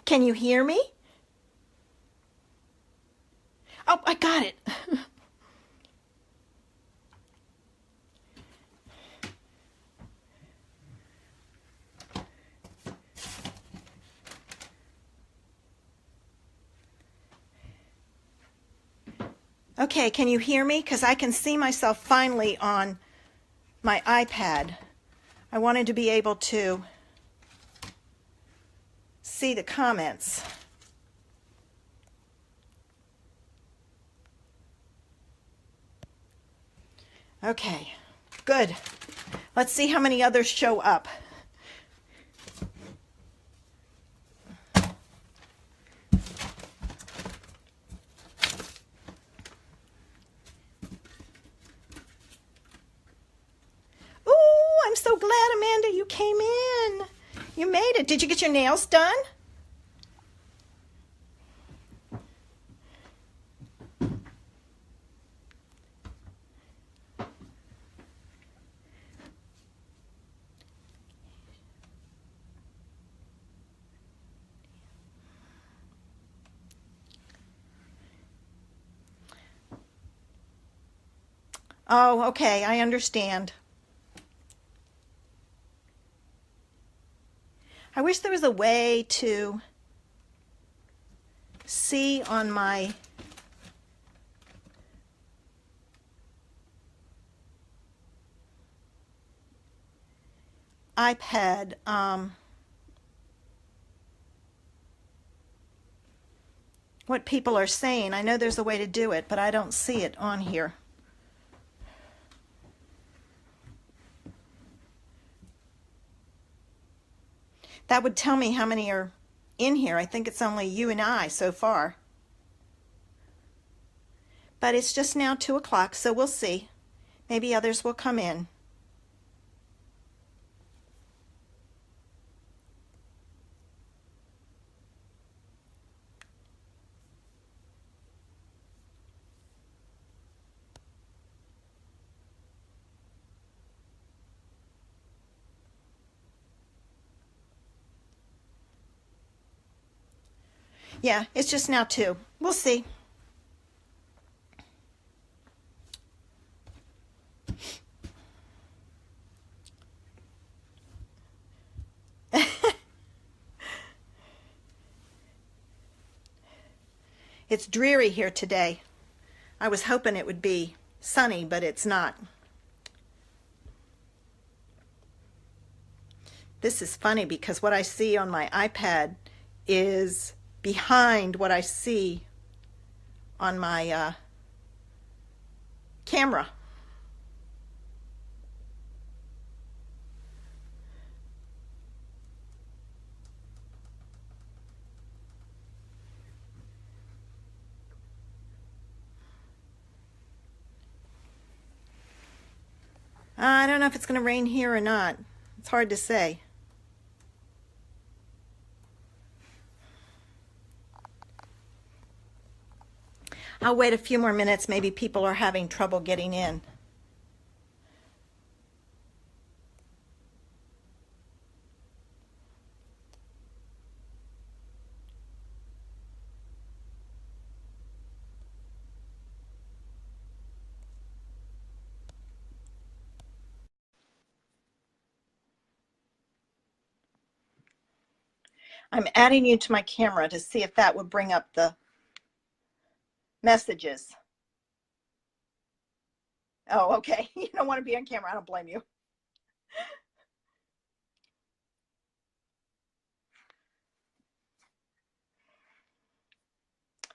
Can you hear me? Oh, I got it. Okay, can you hear me? Because I can see myself finally on my iPad. I wanted to be able to see the comments. Okay, good. Let's see how many others show up. Ooh, I'm so glad, Amanda, you came in. You made it. Did you get your nails done? Oh, okay, I understand. I wish there was a way to see on my iPad what people are saying. I know there's a way to do it, but I don't see it on here. That would tell me how many are in here. I think it's only you and I so far. But it's just now 2 o'clock, so we'll see. Maybe others will come in. Yeah, it's just now 2. We'll see. It's dreary here today. I was hoping it would be sunny, but it's not. This is funny because what I see on my iPad is behind what I see on my camera. I don't know if it's going to rain here or not. It's hard to say. I'll wait a few more minutes. Maybe people are having trouble getting in. I'm adding you to my camera to see if that would bring up the messages. Oh, okay. You don't want to be on camera. I don't blame you.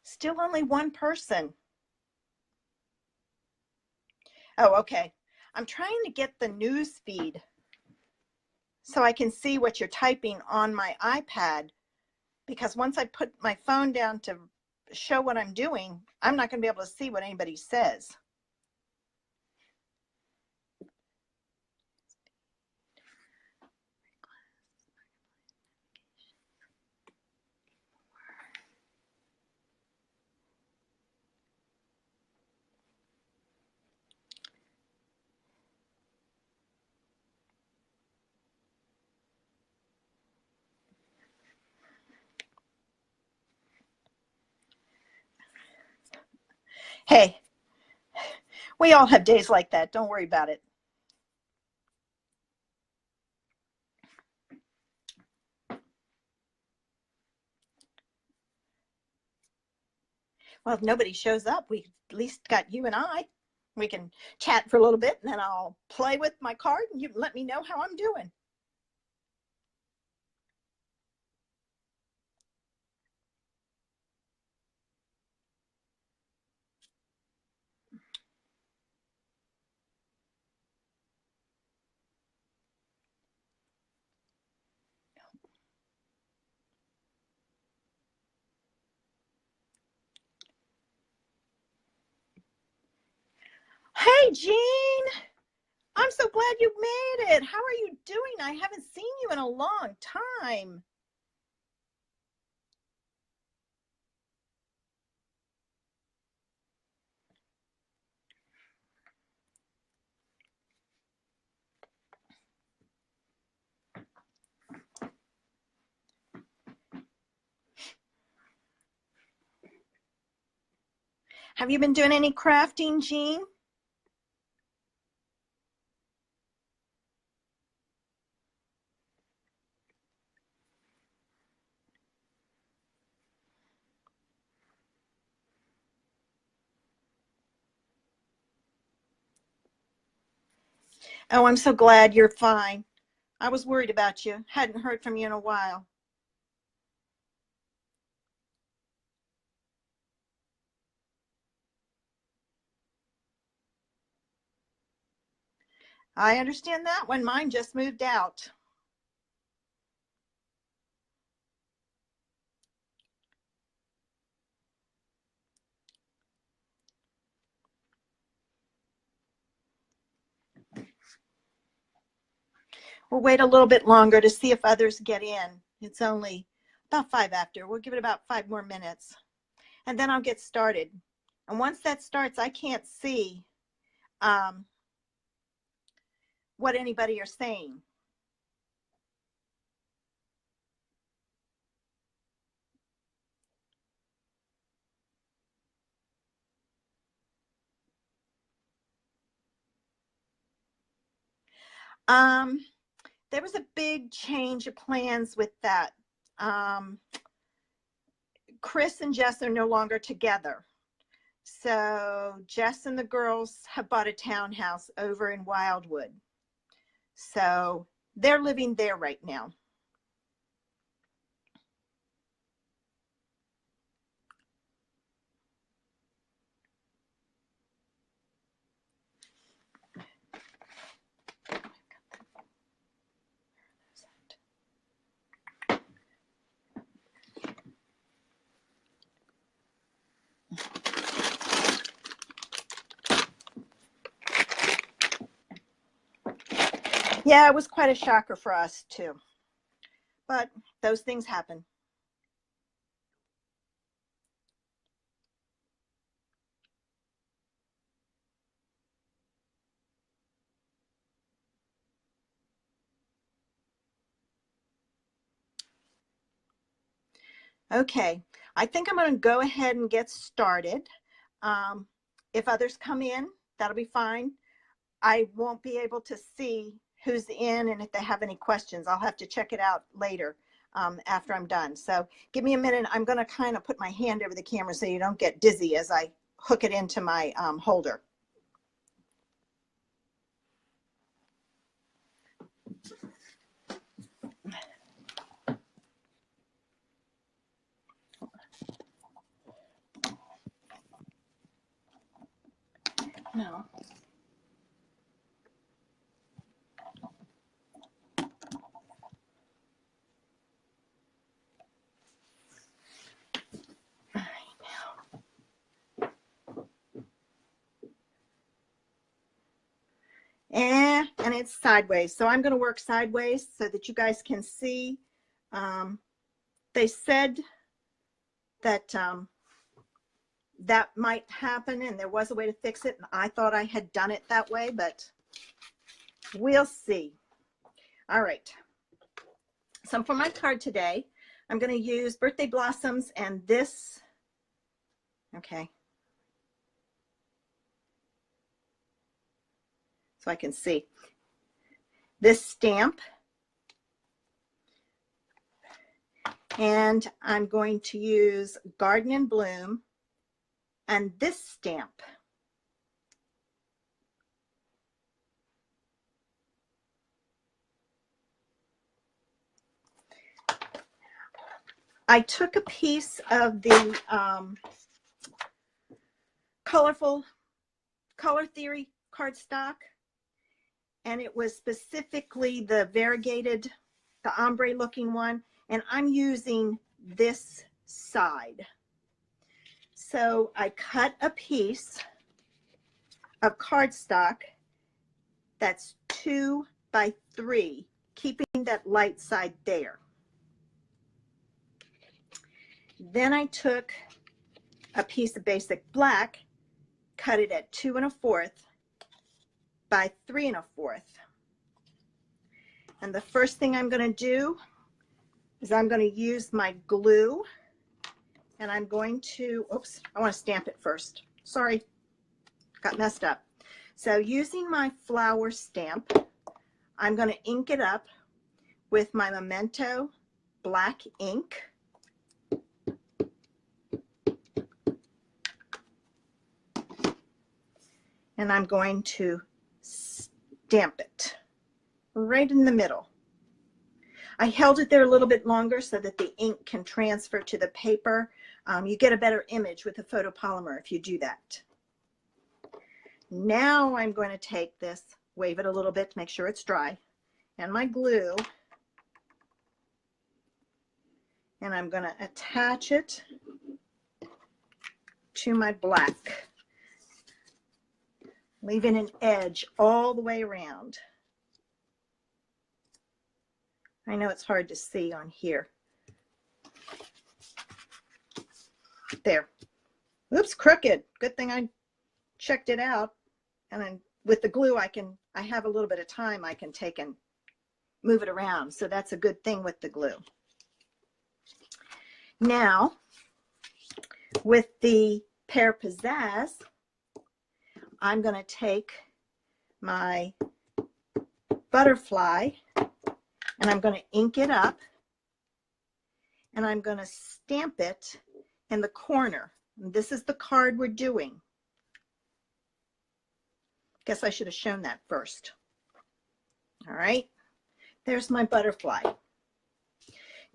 Still only one person. Oh, okay. I'm trying to get the news feed so I can see what you're typing on my iPad, because once I put my phone down to show what I'm doing, I'm not going to be able to see what anybody says. Hey, we all have days like that. Don't worry about it. Well, if nobody shows up, we at least got you and I. We can chat for a little bit, and then I'll play with my card, and you can let me know how I'm doing. Hey, Jean. I'm so glad you made it. How are you doing? I haven't seen you in a long time. Have you been doing any crafting, Jean? Oh, I'm so glad you're fine. I was worried about you. Hadn't heard from you in a while. I understand that when mine just moved out. We'll wait a little bit longer to see if others get in. It's only about 5 after. We'll give it about 5 more minutes. And then I'll get started. And once that starts, I can't see what anybody are saying. There was a big change of plans with that. Chris and Jess are no longer together. So Jess and the girls have bought a townhouse over in Wildwood. So they're living there right now. Yeah, it was quite a shocker for us too. But those things happen. Okay, I think I'm going to go ahead and get started. If others come in, that'll be fine. I won't be able to see who's in and if they have any questions. I'll have to check it out later after I'm done. So give me a minute. I'm going to kind of put my hand over the camera so you don't get dizzy as I hook it into my holder. No. And it's sideways. So I'm going to work sideways so that you guys can see. They said that that might happen and there was a way to fix it. And I thought I had done it that way, but we'll see. All right. So for my card today, I'm going to use Birthday Blossoms and this. Okay. so I can see. This stamp, and I'm going to use Garden and Bloom and this stamp. I took a piece of the Color Theory cardstock, and it was specifically the variegated, the ombre looking one, and I'm using this side. So I cut a piece of cardstock that's 2 by 3, keeping that light side there. Then I took a piece of basic black, cut it at 2 1/4 by 3 1/4. And the first thing I'm going to do is I'm going to use my glue, and I'm going to, oops, I want to stamp it first. Sorry, got messed up. So using my flower stamp, I'm going to ink it up with my Memento black ink. And I'm going to stamp it right in the middle. I held it there a little bit longer so that the ink can transfer to the paper. You get a better image with the photopolymer if you do that. Now I'm going to take this, wave it a little bit to make sure it's dry, and my glue, and I'm going to attach it to my black, leaving an edge all the way around. I know it's hard to see on here. There. Oops, crooked. Good thing I checked it out. And then with the glue, I have a little bit of time I can take and move it around. So that's a good thing with the glue. Now, with the Pear Pizazz, I'm going to take my butterfly and I'm going to ink it up, and I'm going to stamp it in the corner. And this is the card we're doing. Guess I should have shown that first. All right, there's my butterfly.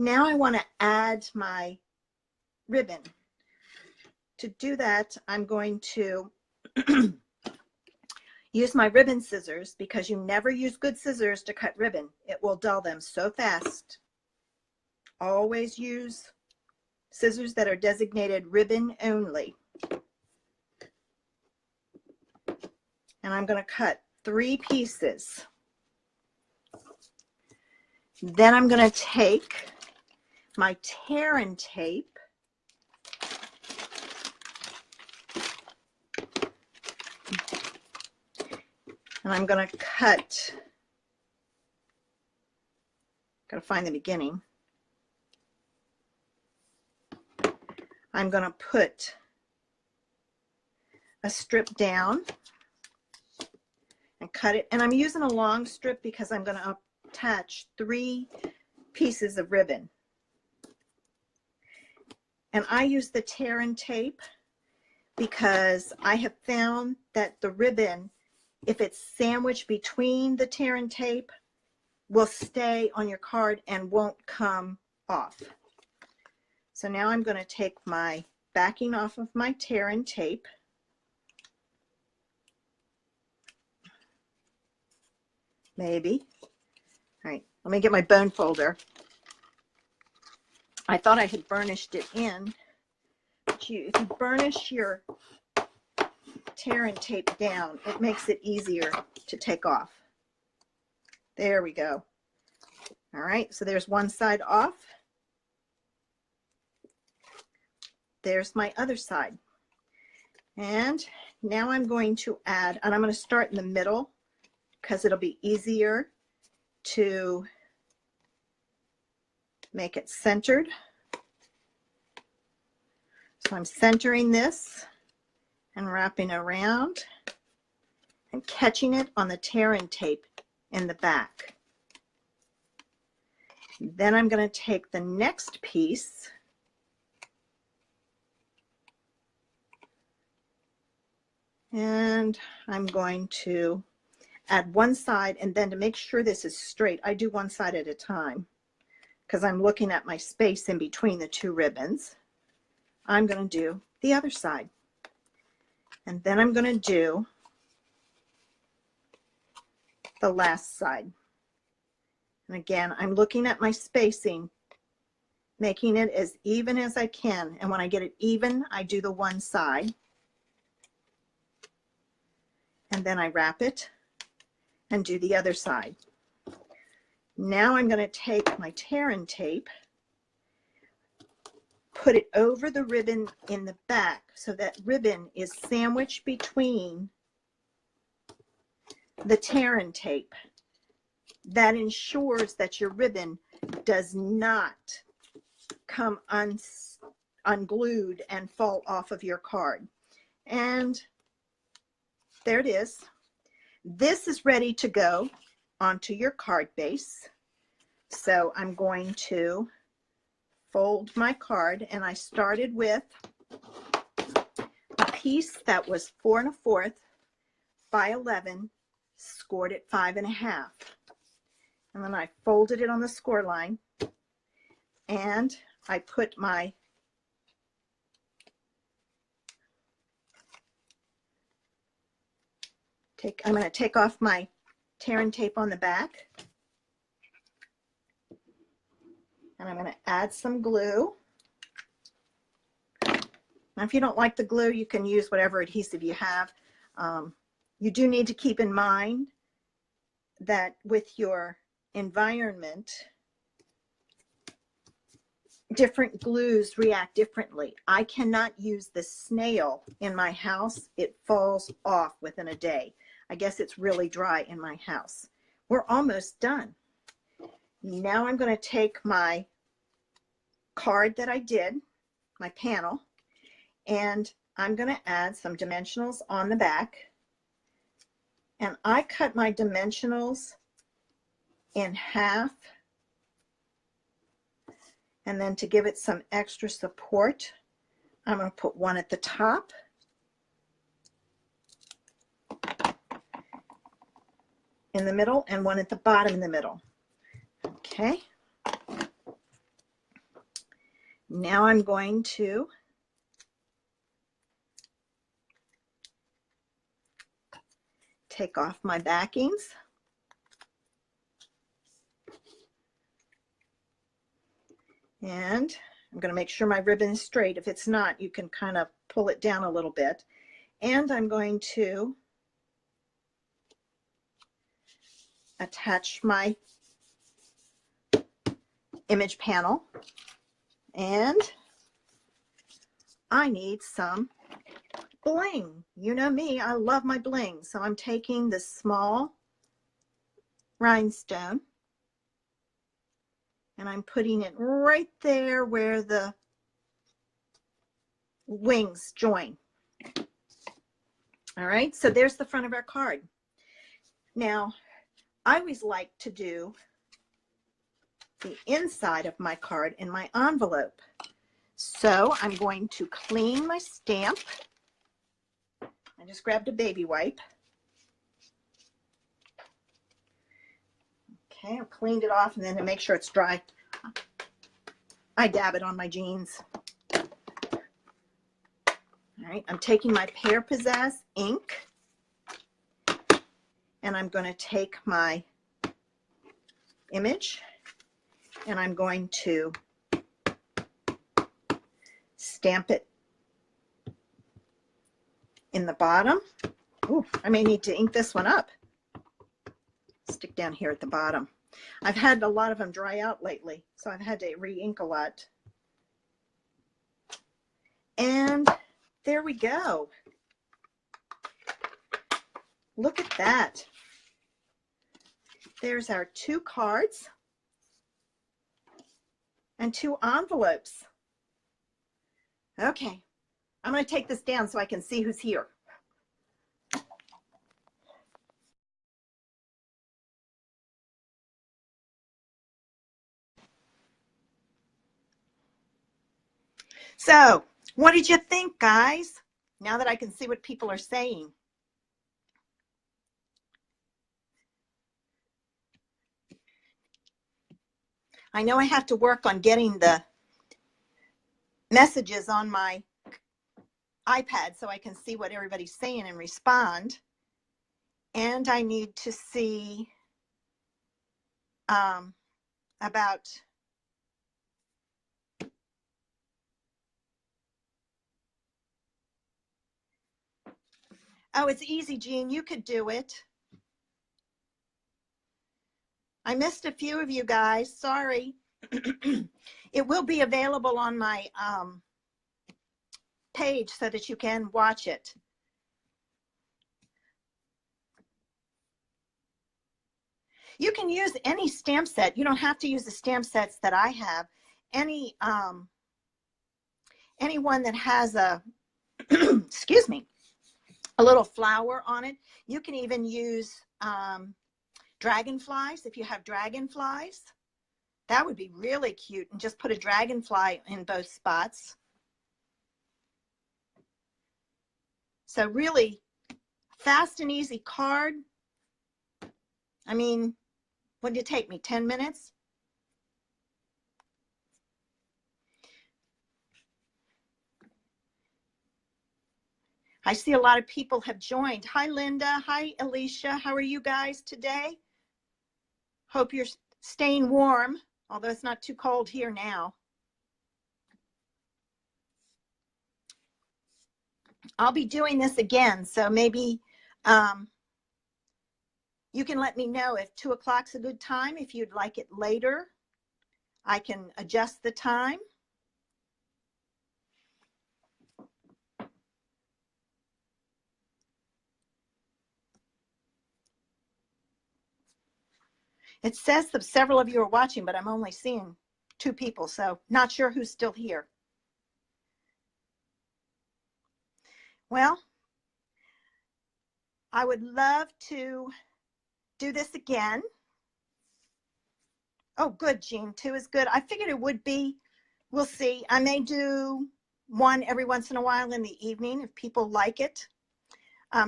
Now I want to add my ribbon. To do that, I'm going to use my ribbon scissors, because you never use good scissors to cut ribbon. It will dull them so fast. Always use scissors that are designated ribbon only. And I'm going to cut 3 pieces. Then I'm going to take my tear and tape, and I'm going to cut, got to find the beginning. I'm going to put a strip down and cut it. And I'm using a long strip because I'm going to attach 3 pieces of ribbon. And I use the tear and tape because I have found that the ribbon, if it's sandwiched between the tear and tape, will stay on your card and won't come off. So now I'm going to take my backing off of my tear and tape. Maybe. All right, let me get my bone folder. I thought I had burnished it in, but if you burnish your tear and tape down, it makes it easier to take off. There we go. All right, so there's one side off. There's my other side. And now I'm going to add, and I'm going to start in the middle because it'll be easier to make it centered. So I'm centering this and wrapping around and catching it on the tear and tape in the back. Then I'm going to take the next piece and I'm going to add one side, and then to make sure this is straight, I do one side at a time because I'm looking at my space in between the two ribbons. I'm going to do the other side, and then I'm going to do the last side. And again, I'm looking at my spacing, making it as even as I can, and when I get it even, I do the one side, and then I wrap it and do the other side. Now I'm going to take my tear and tape, put it over the ribbon in the back so that ribbon is sandwiched between the tear and tape. That ensures that your ribbon does not come unglued and fall off of your card. And there it is. This is ready to go onto your card base. So I'm going to fold my card, and I started with a piece that was 4 1/4 by 11, scored at 5 1/2. And then I folded it on the score line, and I put my I'm going to take off my tear and tape on the back, and I'm going to add some glue. Now, if you don't like the glue, you can use whatever adhesive you have. You do need to keep in mind that with your environment, different glues react differently. I cannot use the snail in my house. It falls off within a day. I guess it's really dry in my house. We're almost done. Now I'm going to take my card that I did, my panel, and I'm going to add some dimensionals on the back. And I cut my dimensionals in half. And then to give it some extra support, I'm going to put one at the top. In the middle, and one at the bottom in the middle. Okay. Now I'm going to take off my backings. And I'm going to make sure my ribbon is straight. If it's not, you can kind of pull it down a little bit. And I'm going to attach my image panel, and I need some bling. You know me, I love my bling. So I'm taking this small rhinestone and I'm putting it right there where the wings join. All right, so there's the front of our card. Now, I always like to do the inside of my card in my envelope. So I'm going to clean my stamp. I just grabbed a baby wipe. Okay, I've cleaned it off, and then to make sure it's dry, I dab it on my jeans. All right, I'm taking my Pear Pizazz ink, and I'm going to take my image, and I'm going to stamp it in the bottom. Ooh, I may need to ink this one up. Stick down here at the bottom. I've had a lot of them dry out lately, so I've had to re-ink a lot. And there we go. Look at that. There's our 2 cards and 2 envelopes. Okay, I'm going to take this down so I can see who's here. So, what did you think, guys? Now that I can see what people are saying. I know I have to work on getting the messages on my iPad so I can see what everybody's saying and respond. And I need to see about oh, it's easy, Jean. You could do it. I missed a few of you guys. Sorry. It will be available on my page so that you can watch it. You can use any stamp set. You don't have to use the stamp sets that I have. Anyone that has a excuse me, a little flower on it. You can even use dragonflies if you have dragonflies. That would be really cute, and just put a dragonfly in both spots. So really fast and easy card. I mean, what did it take me? 10 minutes? I see a lot of people have joined. Hi, Linda. Hi, Alicia. How are you guys today? Hope you're staying warm, although it's not too cold here now. I'll be doing this again, so maybe you can let me know if 2 o'clock's a good time. If you'd like it later, I can adjust the time. It says that several of you are watching, but I'm only seeing 2 people, so not sure who's still here. Well, I would love to do this again. Oh, good, Jean. 2 is good. I figured it would be. We'll see. I may do one every once in a while in the evening if people like it.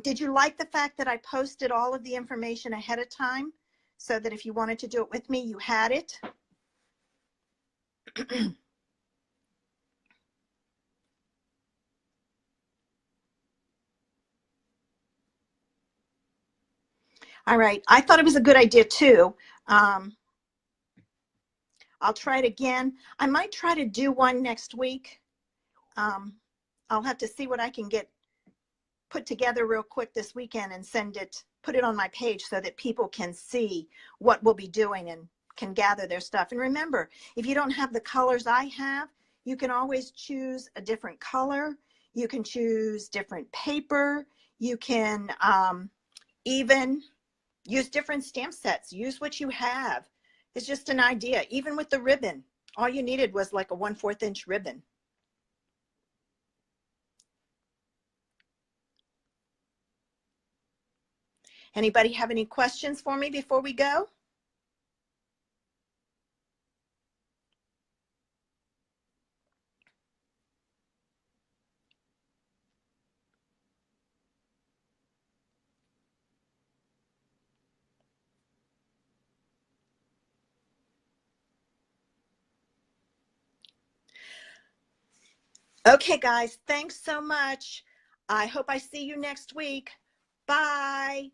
Did you like the fact that I posted all of the information ahead of time so that if you wanted to do it with me, you had it? All right. I thought it was a good idea too. I'll try it again. I might try to do one next week. I'll have to see what I can get put together real quick this weekend and send it, put it on my page so that people can see what we'll be doing and can gather their stuff. And remember, if you don't have the colors I have, you can always choose a different color. You can choose different paper. You can even use different stamp sets. Use what you have. It's just an idea. Even with the ribbon, all you needed was like a 1/4 inch ribbon. Anybody have any questions for me before we go? Okay, guys, thanks so much. I hope I see you next week. Bye.